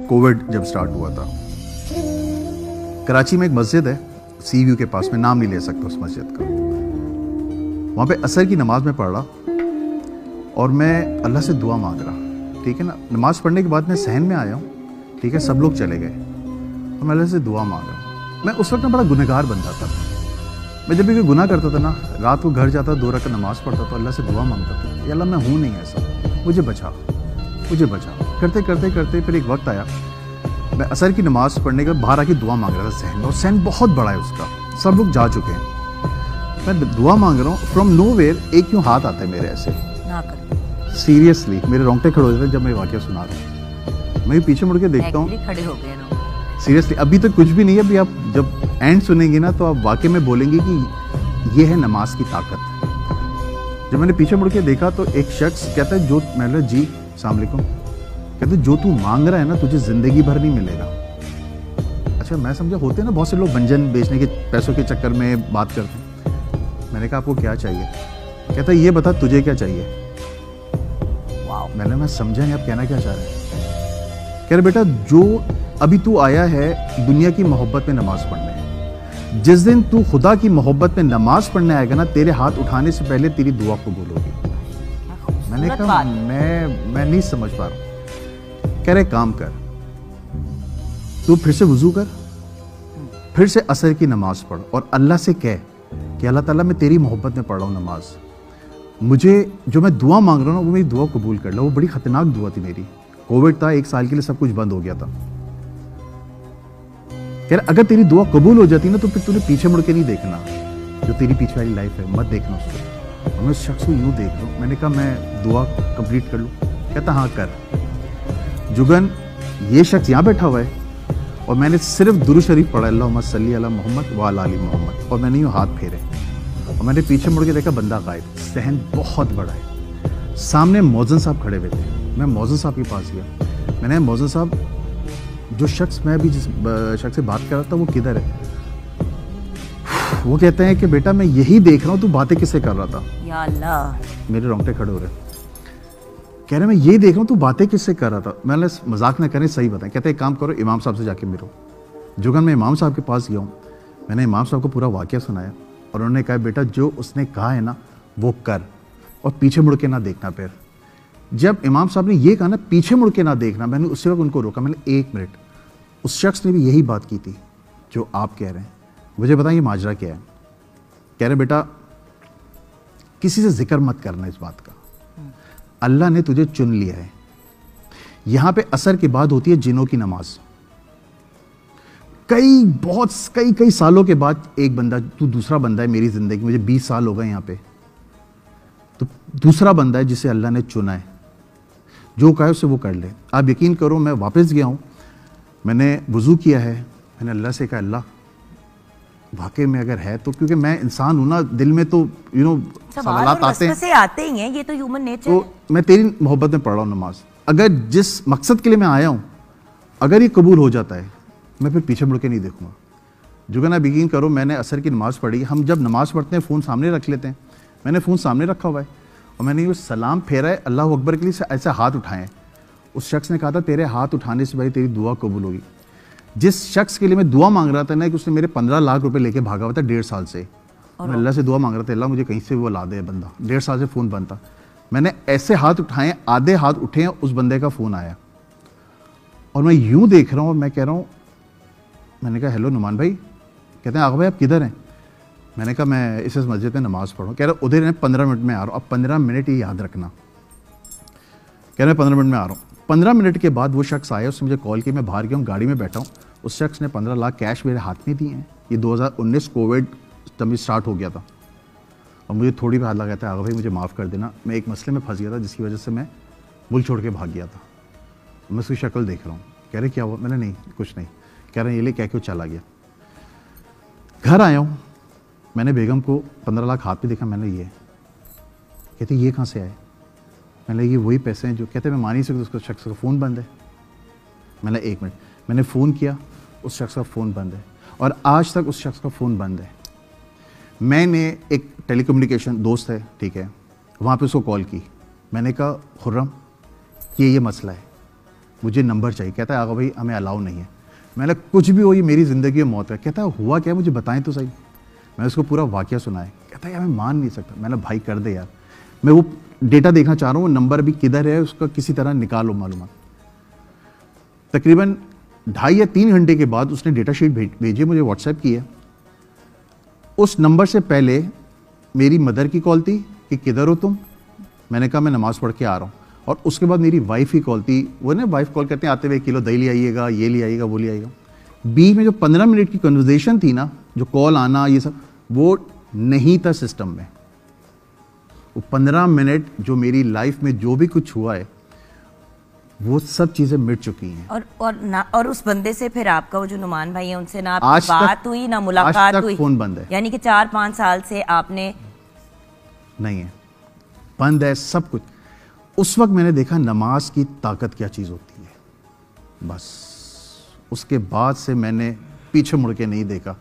Covid जब start हुआ था, कराची में एक मस्जिद है सी व्यू के पास, मैं नाम नहीं ले सकता उस मस्जिद का। वहाँ पे असर की नमाज में पढ़ रहा और मैं अल्लाह से दुआ मांग रहा, ठीक है ना। नमाज पढ़ने के बाद मैं सहन में आया हूँ, ठीक है, सब लोग चले गए और मैं अल्लाह से दुआ मांग रहा हूँ। मैं उस वक्त ना बड़ा गुनहगार बनता था। मैं जब भी कोई गुनाह करता था ना, रात को घर जाता, 2 रकात नमाज पढ़ता था, अल्लाह से दुआ मांगता था, या अल्लाह मैं हूँ नहीं ऐसा, मुझे बचा, मुझे बचा। करते करते करते फिर एक वक्त आया, मैं असर की नमाज पढ़ने के बाद बाहर आके दुआ मांग रहा था सहन में, और सहन बहुत बड़ा है उसका, सब लोग जा चुके हैं। मैं दुआ मांग रहा हूँ, फ्रॉम नोवेयर एक यूँ हाथ आता है मेरे ऐसे, सीरियसली मेरे रोंगटे खड़े हो जाते हैं जब मैं वाक़या सुना रहा हूँ। मैं पीछे मुड़ के देखता हूँ, खड़े हो गए ना। सीरियसली अभी तो कुछ भी नहीं है, अभी आप जब एंड सुनेंगे ना तो आप वाकई में बोलेंगे कि ये है नमाज की ताकत। जब मैंने पीछे मुड़ के देखा तो एक शख्स कहता है, जो मैंने जी अस्सलाम वालेकुम, कहते जो तू मांग रहा है ना तुझे ज़िंदगी भर नहीं मिलेगा। अच्छा, मैं समझा होते ना बहुत से लोग व्यंजन बेचने के पैसों के चक्कर में बात करते हैं। मैंने कहा आपको क्या चाहिए? कहता ये बता तुझे क्या चाहिए। मैं समझा नहीं आप कहना क्या चाह रहे हैं। कह रहे बेटा जो अभी तू आया है दुनिया की मोहब्बत में नमाज पढ़ने, जिस दिन तू खुदा की मोहब्बत में नमाज पढ़ने आएगा ना, तेरे हाथ उठाने से पहले तेरी दुआ कबूल होगी। मैंने कहा मैं नहीं समझ पा रहा। कह रहे काम कर, तू फिर से वुजू कर, फिर से असर की नमाज पढ़ और अल्लाह से कह कि अल्लाह ताला मैं तेरी मोहब्बत में पढ़ रहा हूँ नमाज, मुझे जो मैं दुआ मांग रहा हूँ ना वो मेरी दुआ कबूल कर लो। वो बड़ी खतरनाक दुआ थी मेरी। कोविड था, 1 साल के लिए सब कुछ बंद हो गया था। कह रहा अगर तेरी दुआ कबूल हो जाती ना तो फिर तूने पीछे मुड़ के नहीं देखना, जो तेरी पीछे वाली लाइफ है मत देखना उसको। और मैं उस शख्स को यूँ देख रहा हूँ। मैंने कहा मैं दुआ कंप्लीट कर लूँ? कहता हाँ कर। जुगन ये शख्स यहाँ बैठा हुआ है और मैंने सिर्फ दुरूद शरीफ पढ़ा, अल्लाहुम्मा सल्ली अला मोहम्मद व अला आलि मोहम्मद, और मैंने यूँ हाथ फेरे और मैंने पीछे मुड़ के देखा बंदा गायब। सहन बहुत बड़ा है। सामने मौज़न साहब खड़े हुए थे। मैं मौज़न साहब के पास गया। मैंने मौज़न साहब, जो शख्स मैं अभी जिस शख्स से बात कर रहा था वो किधर है? वो कहते हैं कि बेटा मैं यही देख रहा हूँ तू बातें किससे कर रहा था। या अल्लाह, मेरे रोंगटे खड़े हो रहे। कह रहे मैं यही देख रहा हूँ तू बातें किससे कर रहा था। मैंने मजाक न करें, सही बताएं। कहते एक काम करो, इमाम साहब से जाके मिलो। जुगन मैं इमाम साहब के पास गया हूँ। मैंने इमाम साहब को पूरा वाक़या सुनाया और उन्होंने कहा बेटा जो उसने कहा है ना वो कर और पीछे मुड़ के ना देखना। फिर जब इमाम साहब ने ये कहा ना पीछे मुड़ के ना देखना, मैंने उसी वक्त उनको रोका। मैंने 1 मिनट, उस शख्स ने भी यही बात की थी जो आप कह रहे हैं, मुझे बताएं ये माजरा क्या है? कह रहे बेटा किसी से जिक्र मत करना इस बात का, अल्लाह ने तुझे चुन लिया है। यहां पे असर के बाद होती है जिनों की नमाज। कई सालों के बाद एक बंदा, तू दूसरा बंदा है मेरी जिंदगी, मुझे 20 साल हो गए यहाँ पे, तो दूसरा बंदा है जिसे अल्लाह ने चुना है। जो कहा उसे वो कर ले। आप यकीन करो मैं वापस गया हूँ, मैंने वुज़ू किया है, मैंने अल्लाह से कहा अल्लाह वाकई में अगर है तो, क्योंकि मैं इंसान हूं ना, दिल में तो सवालात आते ही हैं, ये तो ह्यूमन नेचर है। तो मैं तेरी मोहब्बत में पढ़ रहा हूँ नमाज, अगर जिस मकसद के लिए मैं आया हूँ अगर ये कबूल हो जाता है मैं फिर पीछे मुड़ के नहीं देखूंगा। जुगन आप यकीन करो मैंने असर की नमाज पढ़ी। हम जब नमाज पढ़ते हैं फ़ोन सामने रख लेते हैं, मैंने फ़ोन सामने रखा हुआ है और मैंने ये सलाम फेरा है अल्लाह अकबर के लिए, ऐसे हाथ उठाए। उस शख्स ने कहा था तेरे हाथ उठाने से भाई तेरी दुआ कबूल होगी। जिस शख्स के लिए मैं दुआ मांग रहा था ना, कि उसने मेरे 15 लाख रुपए लेके भागा हुआ था 1.5 साल से, मैं अल्लाह से दुआ मांग रहा था अल्लाह मुझे कहीं से वो ला दे बंदा। 1.5 साल से फ़ोन बंद था। मैंने ऐसे हाथ उठाए, आधे हाथ उठे हैं, उस बंदे का फ़ोन आया और मैं यूँ देख रहा हूँ और मैं कह रहा हूँ, मैंने कहा हेलो नुमान भाई। कहते हैं आगा भाई आप किधर हैं? मैंने कहा मैं इस मस्जिद में नमाज़ पढ़ूँ। कह रहा उधर है 15 मिनट में आ रहा हूँ। अब 15 मिनट ही याद रखना। कह रहे 15 मिनट में आ रहा हूँ। 15 मिनट के बाद वो शख्स आया, उसने मुझे कॉल की, मैं बाहर गया हूँ, गाड़ी में बैठा हूँ। उस शख्स ने 15 लाख कैश मेरे हाथ में दिए हैं। ये 2019 कोविड तब स्टार्ट हो गया था और मुझे थोड़ी भी हाथ लगा था, आगा भाई मुझे माफ़ कर देना, मैं एक मसले में फंस गया था जिसकी वजह से मैं मुल्क छोड़ के भाग गया था। मैं उसकी शक्ल देख रहा हूँ। कह रहे क्या हुआ? मैंने नहीं कुछ नहीं। कह रहे ये ले क्या क्यों चला गया? घर आया हूँ, मैंने बेगम को 15 लाख हाथ में देखा। मैंने ये कहते ये कहाँ से आए? मैंने ये वही पैसे हैं जो, कहते मैं मान ही सकता उसका शख्स का फ़ोन बंद है। मैंने 1 मिनट, मैंने फ़ोन किया, उस शख्स का फ़ोन बंद है और आज तक उस शख्स का फ़ोन बंद है। मैंने एक टेलीकम्युनिकेशन दोस्त है, ठीक है, वहाँ पे उसको कॉल की। मैंने कहा खुर्रम ये मसला है, مجھے نمبر چاہیے. کہتا ہے آغا بھائی ہمیں الاؤ نہیں ہے. میں نے کچھ بھی ہو یہ میری زندگی میں موت ہے. کہتا ہے ہوا کیا مجھے بتائیں تو صحیح. میں اس کو پورا واقعہ سنایا. کہتا ہے یار میں مان نہیں سکتا. میں نے بھائی کر دے یار, میں وہ ڈیٹا دیکھنا چاہ رہا ہوں, وہ نمبر بھی کدھر ہے اس کا کسی طرح نکالو معلومات. تقریباً 2.5 یا 3 گھنٹے کے بعد اس نے ڈیٹا شیٹ بھیجی, مجھے واٹس ایپ کی ہے. اس نمبر سے پہلے میری مدر کی کال تھی کہ کدھر ہو تم. میں نے کہا میں نماز پڑھ کے آ رہا ہوں. اور اس کے بعد میری وائف کی کال تھی. وہ نا وائف کال کرتے ہیں آتے ہوئے 1 کلو دہی لے آئیے گا, یہ لے آئیے گا, وہ لے آئیے گا. بیچ میں جو 15 منٹ کی کنورزیشن تھی نا, جو کال آنا یہ سب, وہ نہیں تھا سسٹم میں. وہ 15 منٹ جو میری لائف میں جو بھی کچھ ہوا ہے وہ سب چیزیں مٹ چکی ہیں. اور اس بندے سے پھر آپ کا وہ جو نعمان بھائی ہیں ان سے نہ آپ کی بات ہوئی نہ ملاقات ہوئی. فون بند ہے. یعنی کہ 4-5 سال سے آپ نے نہیں ہے, بند ہے سب کچھ. اس وقت میں نے دیکھا نماز کی طاقت کیا چیز ہوتی ہے. بس اس کے بعد سے میں نے پیچھے مڑ کے نہیں دیکھا.